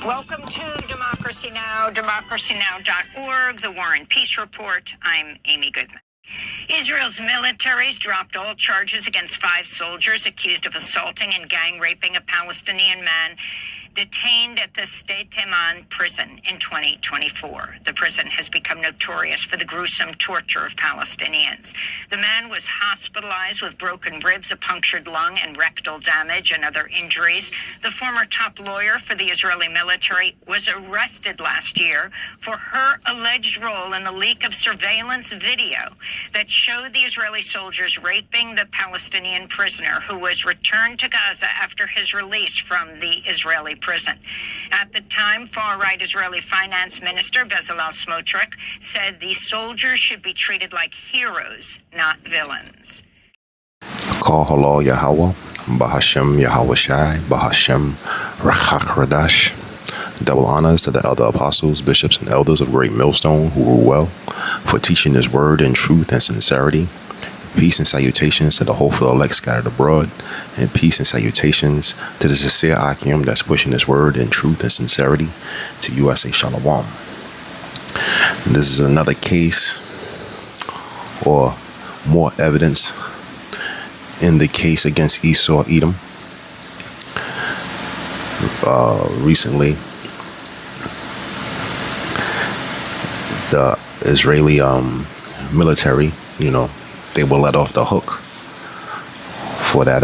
Welcome to Democracy Now!, democracynow.org, the War and Peace Report. I'm Amy Goodman. Israel's military's dropped all charges against 5 soldiers accused of assaulting and gang raping a Palestinian man detained at the Sde Teman prison in 2024. The prison has become notorious for the gruesome torture of Palestinians. The man was hospitalized with broken ribs, a punctured lung, and rectal damage and other injuries. The former top lawyer for the Israeli military was arrested last year for her alleged role in the leak of surveillance video that showed the Israeli soldiers raping the Palestinian prisoner who was returned to Gaza after his release from the Israeli prison. At the time, far-right Israeli finance minister Bezalel Smotrich said the soldiers should be treated like heroes, not villains. Call halal Yahweh, Bahashem Yahweh Shai, Bahashem Rachak Radash. Double honors to the elder apostles, bishops, and elders of Great Millstone who rule well, for teaching His word in truth and sincerity. Peace and salutations to the hopeful elect scattered abroad, and peace and salutations to the sincere Akim that's pushing His word in truth and sincerity to USA Shalom. This is another case, or more evidence, in the case against Esau Edom. Recently, the Israeli military, they were let off the hook for that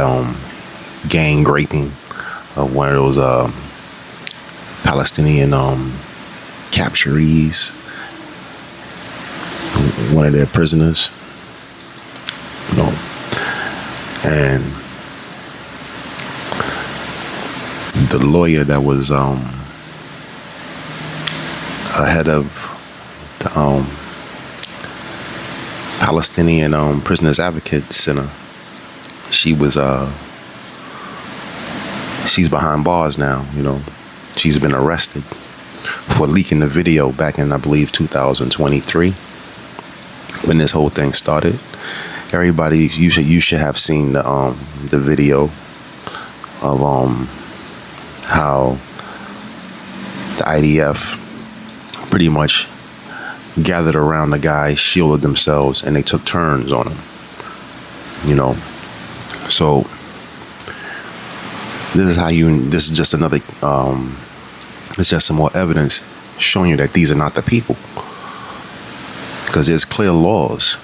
gang raping of one of those Palestinian capturees, one of their prisoners. And the lawyer that was ahead of the Palestinian Prisoners Advocate Center, she's behind bars now. She's been arrested for leaking the video back in, I believe, 2023 when this whole thing started. Everybody, you should have seen the video of how the IDF pretty much gathered around the guy, shielded themselves, and they took turns on him. So this is just another, it's just some more evidence showing you that these are not the people. Because there's clear laws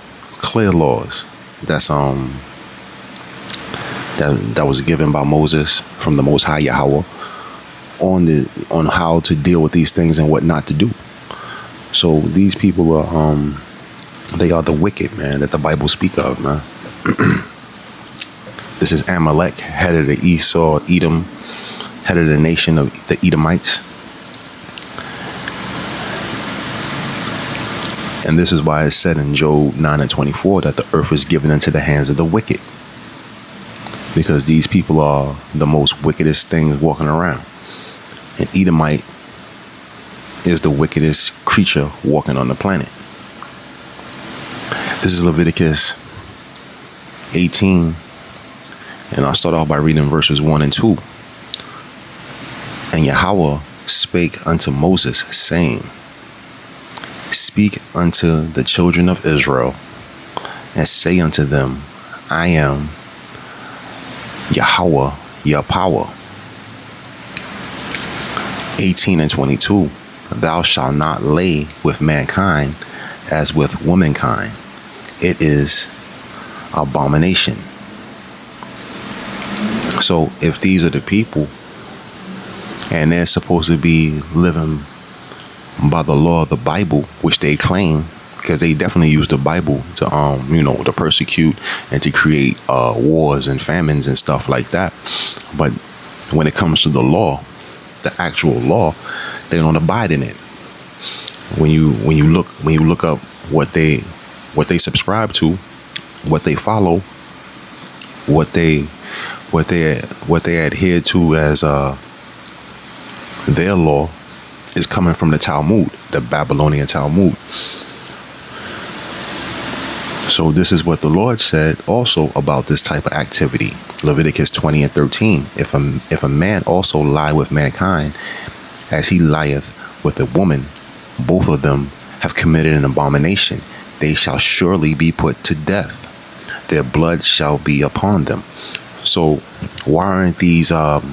that's that was given by Moses from the Most High Yahweh on how to deal with these things and what not to do. So these people are they are the wicked, man, that the Bible speak of, man. This is Amalek, head of the Esau Edom, head of the nation of the Edomites. And this is why it's said in Job 9:24 that the earth is given into the hands of the wicked. Because these people are the most wickedest things walking around. An Edomite is the wickedest creature walking on the planet. This is Leviticus 18. And I'll start off by reading verses 1 and 2. And Yahweh spake unto Moses, saying, Speak unto the children of Israel, and say unto them, I am Yahweh, your power. 18 and 22. Thou shalt not lay with mankind as with womankind. It is abomination. So if these are the people, and they're supposed to be living by the law of the Bible, which they claim, because they definitely use the Bible to to persecute and to create wars and famines and stuff like that. But when it comes to the law, the actual law, they don't abide in it. When you look up what they subscribe to, what they follow, what they adhere to as their law, is coming from the Talmud, the Babylonian Talmud. So this is what the Lord said also about this type of activity. Leviticus 20 and 13. If a man also lie with mankind as he lieth with a woman, both of them have committed an abomination. They shall surely be put to death. Their blood shall be upon them. So why aren't these IDF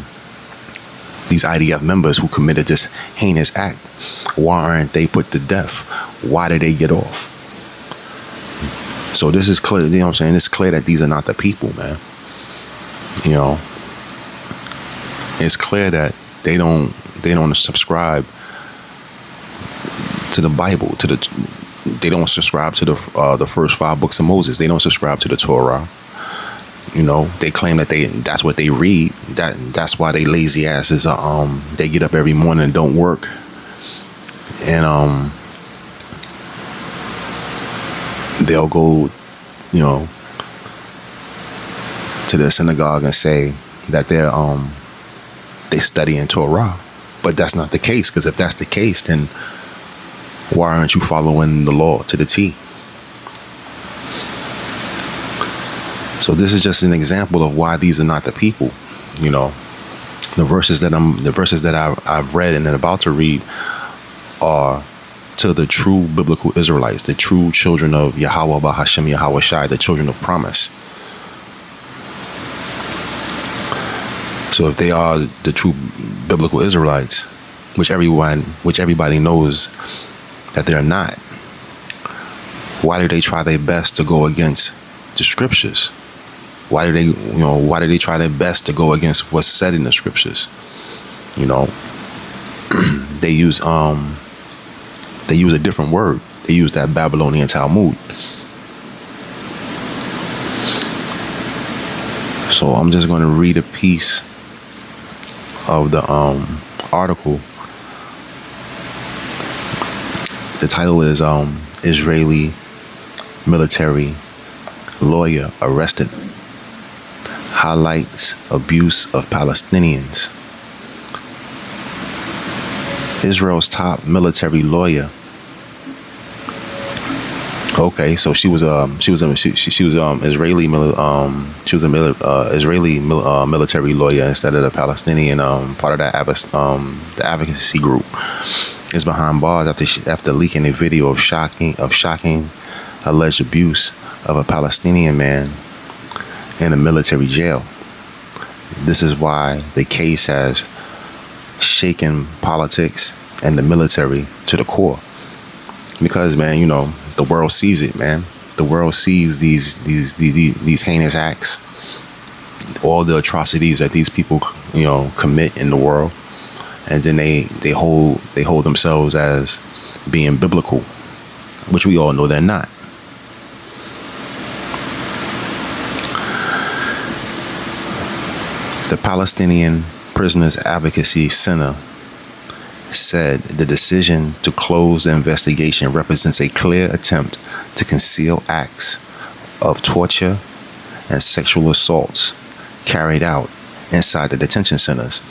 members who committed this heinous act, why aren't they put to death? Why did they get off? So this is clear, you know what I'm saying? It's clear that these are not the people, man. You know, it's clear that they don't subscribe to the Bible, they don't subscribe to the first 5 books of Moses. They don't subscribe to the Torah. You know, they claim that that's what they read. That's why they lazy asses they get up every morning and don't work. And they'll go, you know, to the synagogue and say that they study in Torah. But that's not the case, because if that's the case, then why aren't you following the law to the T? So this is just an example of why these are not the people. You know, the verses that I've read and am about to read are to the true biblical Israelites, the true children of Yahweh Bahashem Yahweh Shai, the children of promise. So if they are the true biblical Israelites, which everybody knows that they're not, why do they try their best to go against the scriptures? Why do they try their best to go against what's said in the scriptures? You know, they use a different word. They use that Babylonian Talmud. So I'm just going to read a piece of the article. The title is Israeli military lawyer arrested, highlights abuse of Palestinians. Israel's top military lawyer. Okay, so she was Israeli military lawyer instead of the Palestinian part of that the advocacy group. Is behind bars after leaking a video of shocking alleged abuse of a Palestinian man in a military jail. This is why the case has shaken politics and the military to the core. Because, man, you know, the world sees it, man. The world sees these heinous acts, all the atrocities that these people, you know, commit in the world, and then they hold themselves as being biblical, which we all know they're not. The Palestinian Prisoners Advocacy Center said the decision to close the investigation represents a clear attempt to conceal acts of torture and sexual assaults carried out inside the detention centers.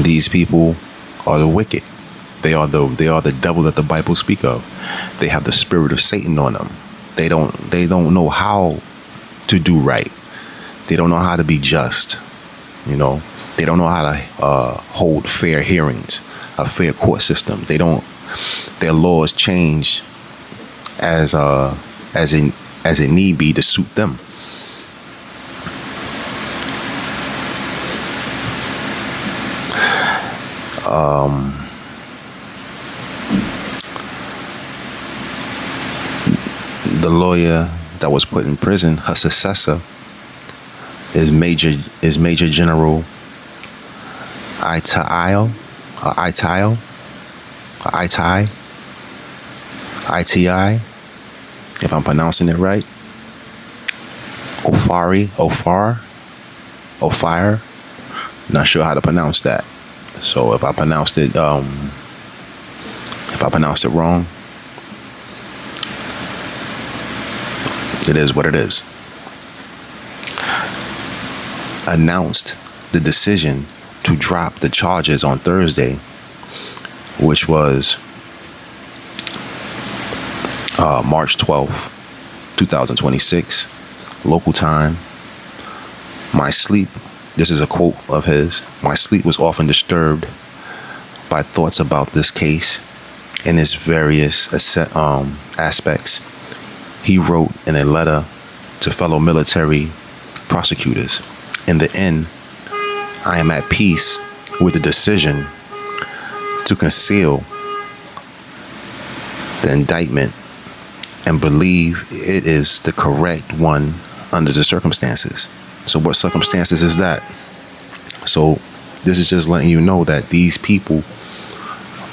These people are the wicked. They are the devil that the Bible speaks of. They have the spirit of Satan on them. They don't know how to do right. They don't know how to be just. You know, they don't know how to hold fair hearings, a fair court system. Their laws change as it need be to suit them. The lawyer that was put in prison, her successor, is Major General ITI, if I'm pronouncing it right. Ophir. Not sure how to pronounce that. So if I pronounced it wrong, it is what it is. Announced the decision to drop the charges on Thursday, which was March 12th, 2026, local time. This is a quote of his, "My sleep was often disturbed by thoughts about this case and its various aspects, he wrote in a letter to fellow military prosecutors. In the end, I am at peace with the decision to conceal the indictment and believe it is the correct one under the circumstances. So what circumstances is that? So this is just letting you know that these people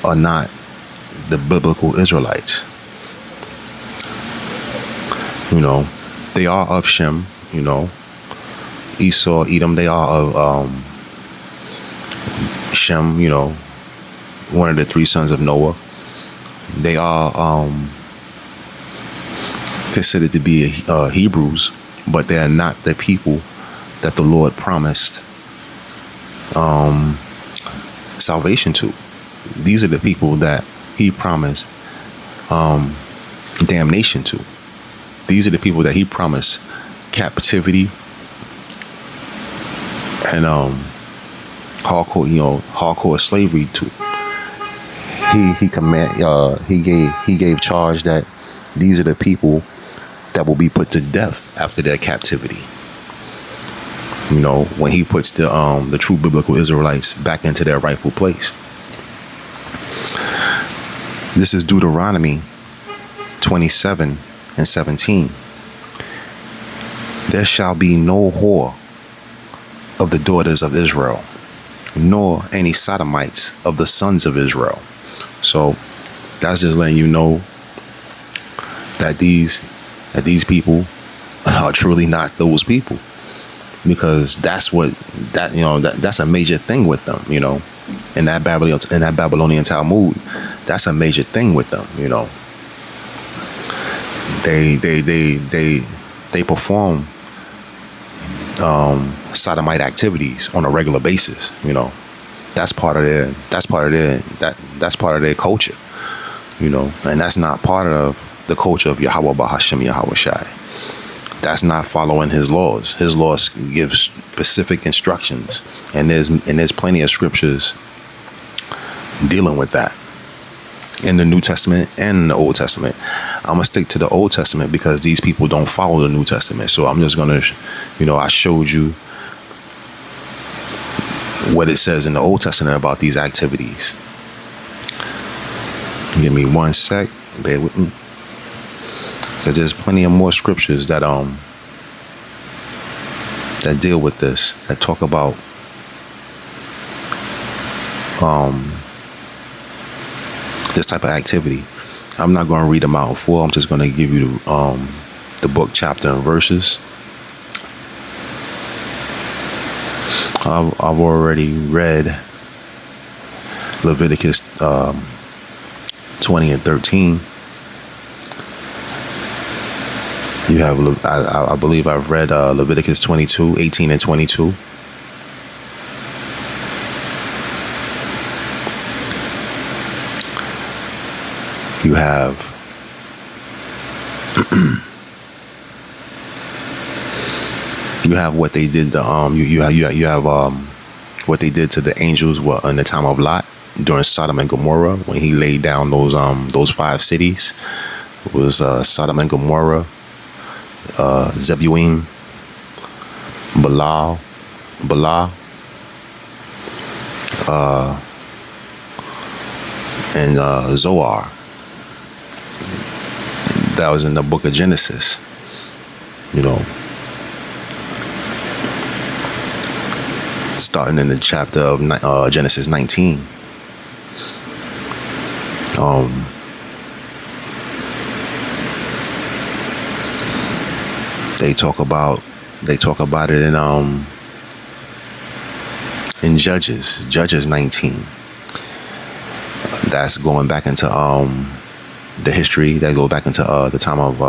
are not the biblical Israelites. You know, they are of Shem, you know, Esau, Edom, they are of Shem, you know, one of the three sons of Noah. They are considered to be Hebrews, but they are not the people that the Lord promised salvation to. These are the people that he promised damnation to. These are the people that he promised captivity and hardcore slavery to. He gave charge that these are the people that will be put to death after their captivity. You know, when he puts the true biblical Israelites back into their rightful place. This is Deuteronomy 27:17. There shall be no whore of the daughters of Israel, nor any sodomites of the sons of Israel. So that's just letting you know that these people are truly not those people, because that's a major thing with them, you know. In that Babylonian Talmud, that's a major thing with them, you know. They perform sodomite activities on a regular basis, you know. That's part of their culture, you know, and that's not part of the culture of Yahweh Bahashem Yahweh Shai. That's not following his laws. His laws give specific instructions, and there's plenty of scriptures dealing with that in the New Testament and in the Old Testament. I'm gonna stick to the Old Testament because these people don't follow the New Testament. So I'm just gonna, you know, I showed you what it says in the Old Testament about these activities. Give me one sec, bear with me, because there's plenty of more scriptures that deal with this, that talk about this type of activity. I'm not going to read them out in full. I'm just going to give you the book, chapter, and verses. I've already read Leviticus 20 and 13. You have, I believe I've read Leviticus 22, 18 and 22. You have you have what they did to you have what they did to the angels in the time of Lot during Sodom and Gomorrah, when he laid down those 5 cities. It was Sodom and Gomorrah, Zebulun, Bela, and Zoar. That was in the book of Genesis, you know, starting in the chapter of Genesis 19. They talk about it in Judges 19. That's going back into the history that goes back into the time of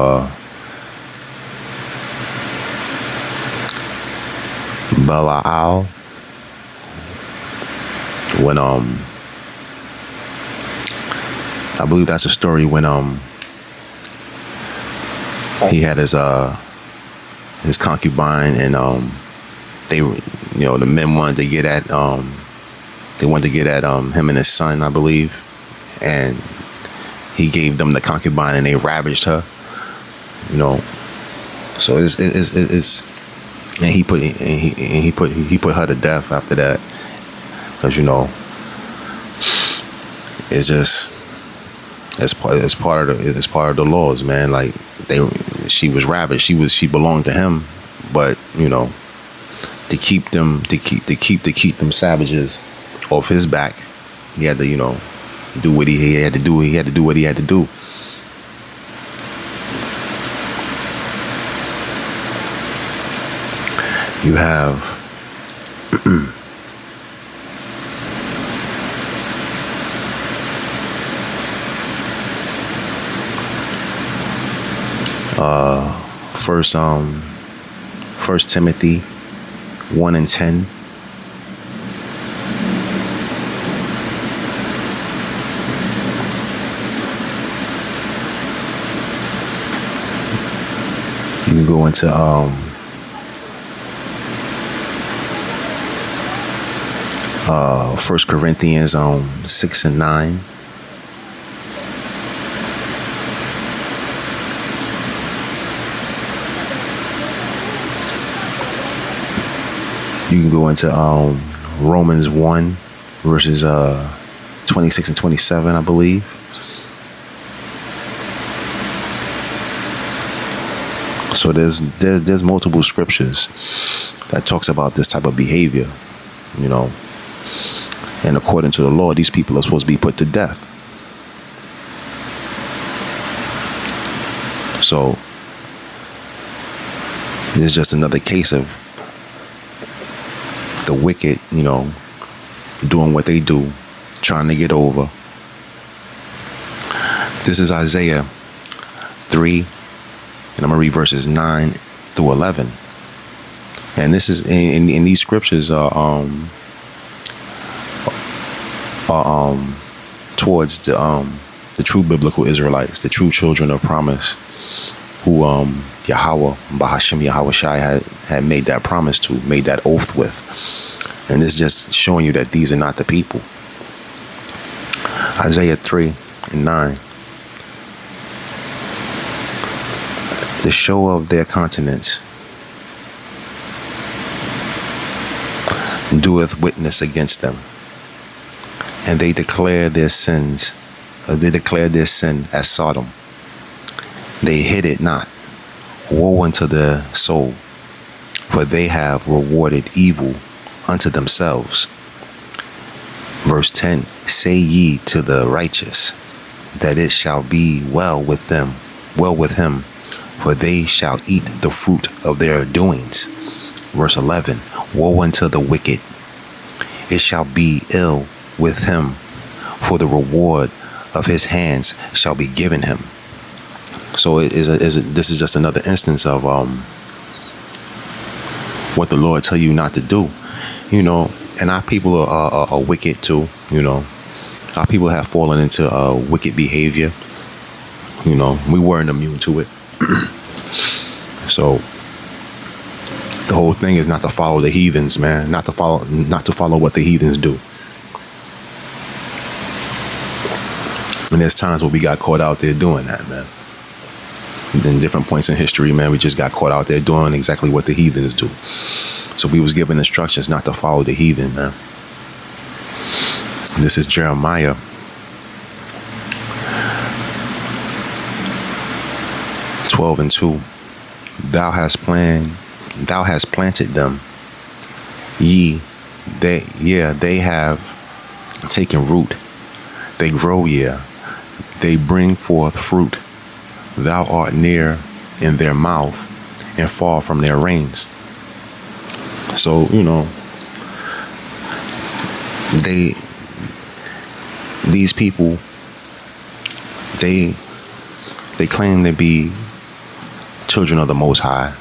Belial, when I believe that's a story when he had his concubine, and they, you know, the men wanted to get at They wanted to get at him and his son, I believe, and he gave them the concubine, and they ravaged her. You know, so it's and he put her to death after that, because it's just it's part of the laws, man. Like she was ravaged. She belonged to him, but to keep them savages off his back, he had to do what he had to do. He had to do what he had to do. You have First Timothy 1:10. You can go into First Corinthians 6:9. You can go into Romans 1 verses 26 and 27, I believe. So there's multiple scriptures that talks about this type of behavior, and according to the law, these people are supposed to be put to death. So it's just another case of the wicked, doing what they do, trying to get over. This is Isaiah 3, and I'm going to read verses 9 through 11. And this is, in these scriptures are towards the true biblical Israelites, the true children of promise, who Yahweh, Bahashem Yahweh Shai had made that promise to, made that oath with. And this is just showing you that these are not the people. Isaiah 3:9. The show of their countenance doeth witness against them, and they declare their sins. They declare their sin as Sodom. They hid it not. Woe unto their soul, for they have rewarded evil unto themselves. Verse 10. Say ye to the righteous, that it shall be well with them, well with him, for they shall eat the fruit of their doings. Verse 11. Woe unto the wicked, it shall be ill with him, for the reward of his hands shall be given him. So this is just another instance of what the Lord tell you not to do, and our people are wicked too. Our people have fallen into wicked behavior. We weren't immune to it. So the whole thing is not to follow the heathens, man. Not to follow what the heathens do. And there's times where we got caught out there doing that, man. In different points in history, man, we just got caught out there doing exactly what the heathens do. So we was given instructions not to follow the heathen, man. This is Jeremiah 12:2. Thou hast planted them. They have taken root. They grow, they bring forth fruit. Thou art near in their mouth and far from their reins. So, these people, they claim to be children of the Most High.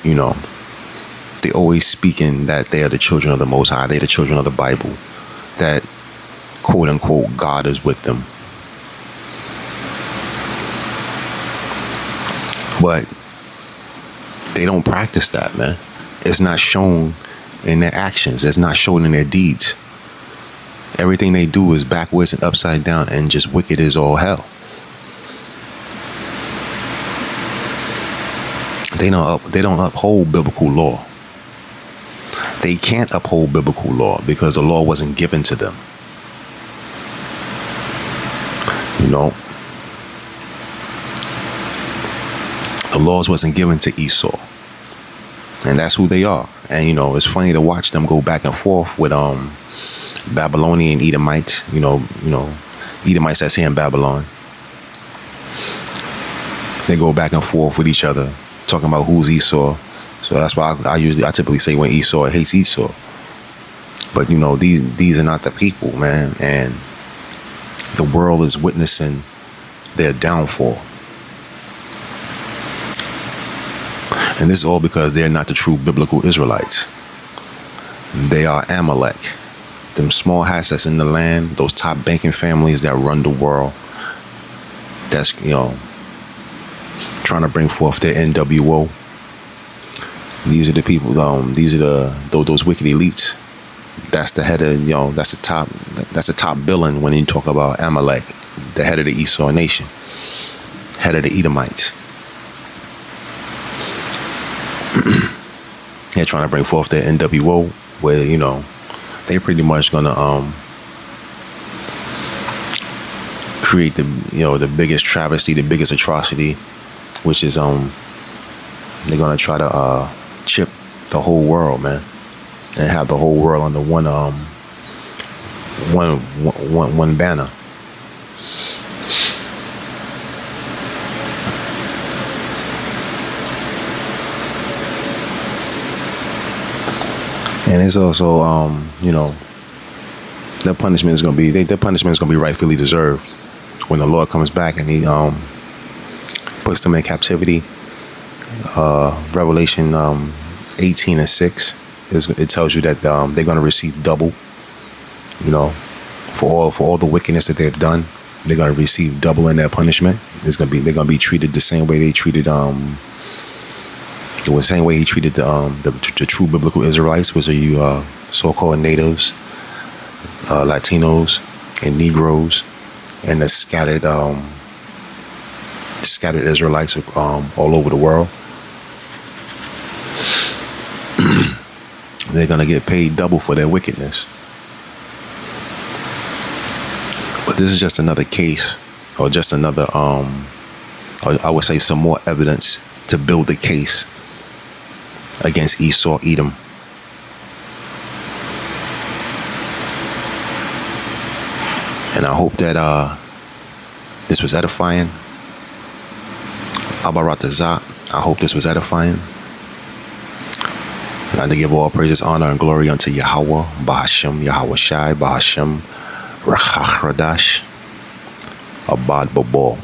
They always speaking that they are the children of the Most High. They're the children of the Bible. That, quote unquote, God is with them. But they don't practice that, man. It's not shown in their actions. It's not shown in their deeds. Everything they do is backwards and upside down and just wicked as all hell. They don't uphold biblical law. They can't uphold biblical law because the law wasn't given to them. You know, the laws wasn't given to Esau, and that's who they are. And you know, it's funny to watch them go back and forth with Babylonian Edomites. You know, Edomites that's here in Babylon. They go back and forth with each other, talking about who's Esau. So that's why I typically say when Esau hates Esau. But you know, these are not the people, man, and the world is witnessing their downfall. And this is all because they're not the true biblical Israelites. They are Amalek. Them small hats that's in the land, those top banking families that run the world. That's, you know, trying to bring forth their NWO. These are the people, these are those wicked elites. That's the head of, you know, that's the top villain when you talk about Amalek, the head of the Esau nation, head of the Edomites. They're trying to bring forth their NWO, where, you know, they're pretty much gonna create the biggest travesty, the biggest atrocity, which is they're gonna try to chip the whole world, man, and have the whole world under one banner. And it's also, you know, their punishment is gonna be rightfully deserved when the Lord comes back and He puts them in captivity. Revelation 18:6 it tells you that they're gonna receive double. You know, for all the wickedness that they've done, they're gonna receive double in their punishment. They're gonna be treated the same way they treated the same way He treated the true biblical Israelites, which are you so-called natives, Latinos, and Negroes, and the scattered Israelites all over the world. They're gonna get paid double for their wickedness. But this is just another case, or just another or I would say some more evidence to build the case against Esau, Edom. And I hope that this was edifying. Abaratazah, I hope this was edifying. And I to give all praises, honor, and glory unto Yahweh, Bahashem, Yahweh Shai, Bahashem, Rachach Radash, Abad Babal.